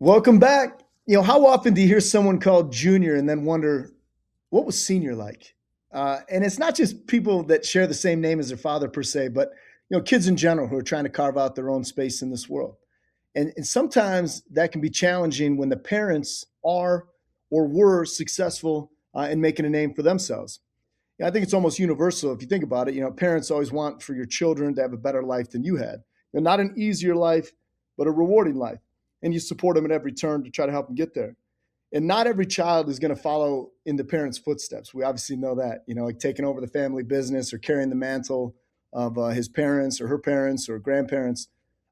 Welcome back. How often do you hear someone called junior and then wonder what was senior like? And it's not just people that share the same name as their father per se, but kids in general who are trying to carve out their own space in this world. And sometimes that can be challenging when the parents are or were successful in making a name for themselves. I think it's almost universal if you think about it. Parents always want for your children to have a better life than you had. Not an easier life, but a rewarding life. And you support them at every turn to try to help them get there. And not every child is going to follow in the parents' footsteps. We obviously know that, like taking over the family business or carrying the mantle of his parents or her parents or grandparents.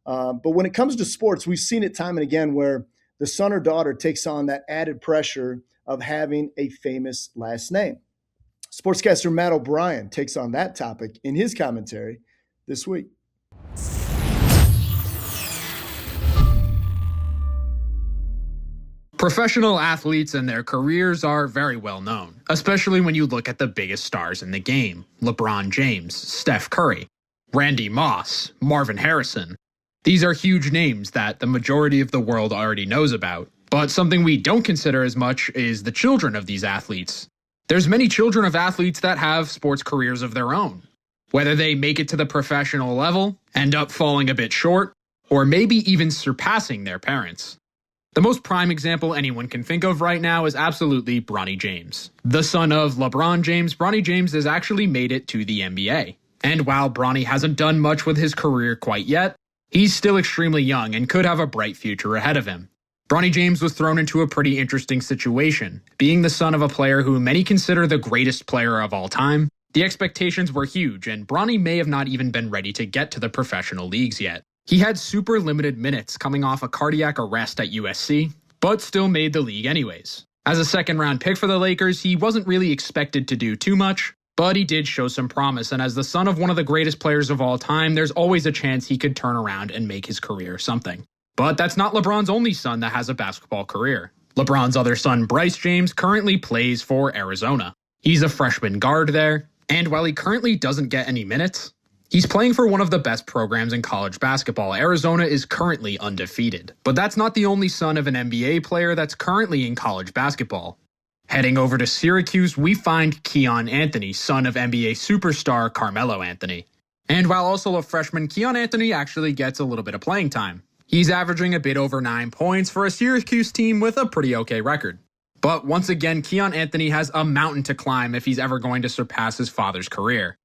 But when it comes to sports, we've seen it time and again where the son or daughter takes on that added pressure of having a famous last name. Sportscaster Matt O'Brien takes on that topic in his commentary this week. Professional athletes and their careers are very well known, especially when you look at the biggest stars in the game: LeBron James, Steph Curry, Randy Moss, Marvin Harrison. These are huge names that the majority of the world already knows about, but something we don't consider as much is the children of these athletes. There's many children of athletes that have sports careers of their own. Whether they make it to the professional level, end up falling a bit short, or maybe even surpassing their parents. The most prime example anyone can think of right now is absolutely Bronny James. The son of LeBron James, Bronny James has actually made it to the NBA. And while Bronny hasn't done much with his career quite yet, he's still extremely young and could have a bright future ahead of him. Bronny James was thrown into a pretty interesting situation. Being the son of a player who many consider the greatest player of all time, the expectations were huge, and Bronny may have not even been ready to get to the professional leagues yet. He had super limited minutes coming off a cardiac arrest at USC, but still made the league anyways. As a second-round pick for the Lakers, he wasn't really expected to do too much, but he did show some promise, and as the son of one of the greatest players of all time, there's always a chance he could turn around and make his career something. But that's not LeBron's only son that has a basketball career. LeBron's other son, Bryce James, currently plays for Arizona. He's a freshman guard there, and while he currently doesn't get any minutes, he's playing for one of the best programs in college basketball. Arizona is currently undefeated. But that's not the only son of an NBA player that's currently in college basketball. Heading over to Syracuse, we find Keon Anthony, son of NBA superstar Carmelo Anthony. And while also a freshman, Keon Anthony actually gets a little bit of playing time. He's averaging a bit over 9 points for a Syracuse team with a pretty okay record. But once again, Keon Anthony has a mountain to climb if he's ever going to surpass his father's career.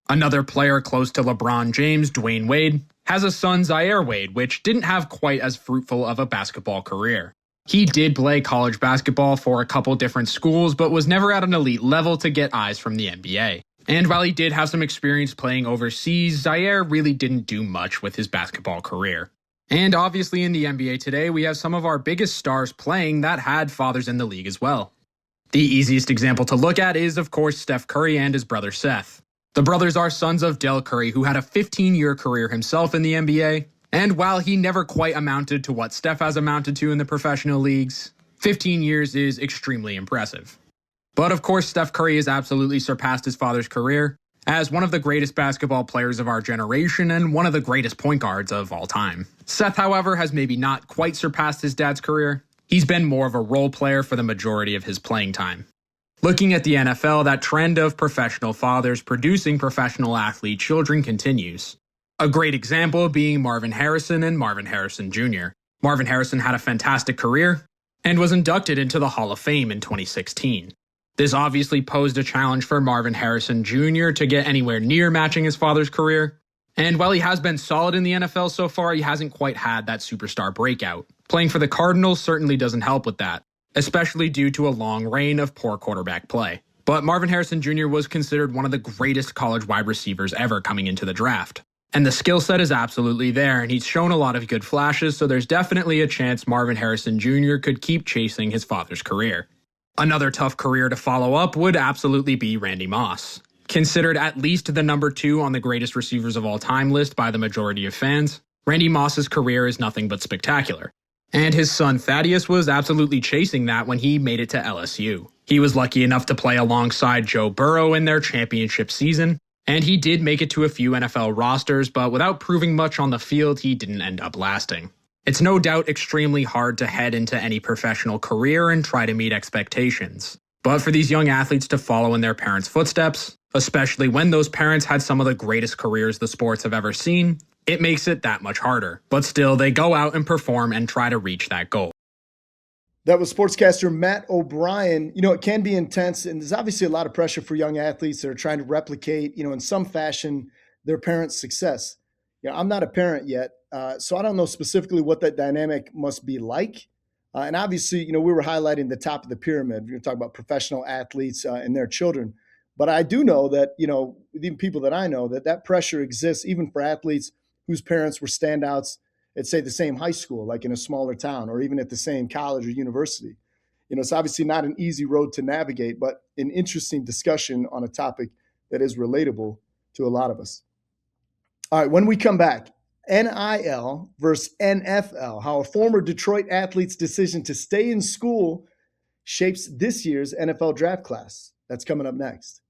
Another player close to LeBron James, Dwayne Wade, has a son, Zaire Wade, which didn't have quite as fruitful of a basketball career. He did play college basketball for a couple different schools, but was never at an elite level to get eyes from the NBA. And while he did have some experience playing overseas, Zaire really didn't do much with his basketball career. And obviously in the NBA today, we have some of our biggest stars playing that had fathers in the league as well. The easiest example to look at is, of course, Steph Curry and his brother Seth. The brothers are sons of Del Curry, who had a 15-year career himself in the NBA, and while he never quite amounted to what Steph has amounted to in the professional leagues, 15 years is extremely impressive. But of course, Steph Curry has absolutely surpassed his father's career as one of the greatest basketball players of our generation and one of the greatest point guards of all time. Seth, however, has maybe not quite surpassed his dad's career. He's been more of a role player for the majority of his playing time. Looking at the NFL, that trend of professional fathers producing professional athlete children continues. A great example being Marvin Harrison and Marvin Harrison Jr. Marvin Harrison had a fantastic career and was inducted into the Hall of Fame in 2016. This obviously posed a challenge for Marvin Harrison Jr. to get anywhere near matching his father's career. And while he has been solid in the NFL so far, he hasn't quite had that superstar breakout. Playing for the Cardinals certainly doesn't help with that, especially due to a long reign of poor quarterback play. But Marvin Harrison Jr. was considered one of the greatest college wide receivers ever coming into the draft. And the skill set is absolutely there, and he's shown a lot of good flashes, so there's definitely a chance Marvin Harrison Jr. could keep chasing his father's career. Another tough career to follow up would absolutely be Randy Moss. Considered at least the number 2 on the greatest receivers of all time list by the majority of fans, Randy Moss's career is nothing but spectacular. And his son Thaddeus was absolutely chasing that when he made it to LSU. He was lucky enough to play alongside Joe Burrow in their championship season, and he did make it to a few NFL rosters, but without proving much on the field, he didn't end up lasting. It's no doubt extremely hard to head into any professional career and try to meet expectations. But for these young athletes to follow in their parents' footsteps, especially when those parents had some of the greatest careers the sports have ever seen, it makes it that much harder. But still, they go out and perform and try to reach that goal. That was sportscaster Matt O'Brien. It can be intense, and there's obviously a lot of pressure for young athletes that are trying to replicate, in some fashion, their parents' success. I'm not a parent yet, so I don't know specifically what that dynamic must be like. And obviously, we were highlighting the top of the pyramid. We're talking about professional athletes and their children. But I do know that, the people that I know, that pressure exists even for athletes whose parents were standouts at, say, the same high school, like in a smaller town, or even at the same college or university. It's obviously not an easy road to navigate, but an interesting discussion on a topic that is relatable to a lot of us. All right, when we come back, NIL versus NFL, how a former Detroit athlete's decision to stay in school shapes this year's NFL draft class. That's coming up next.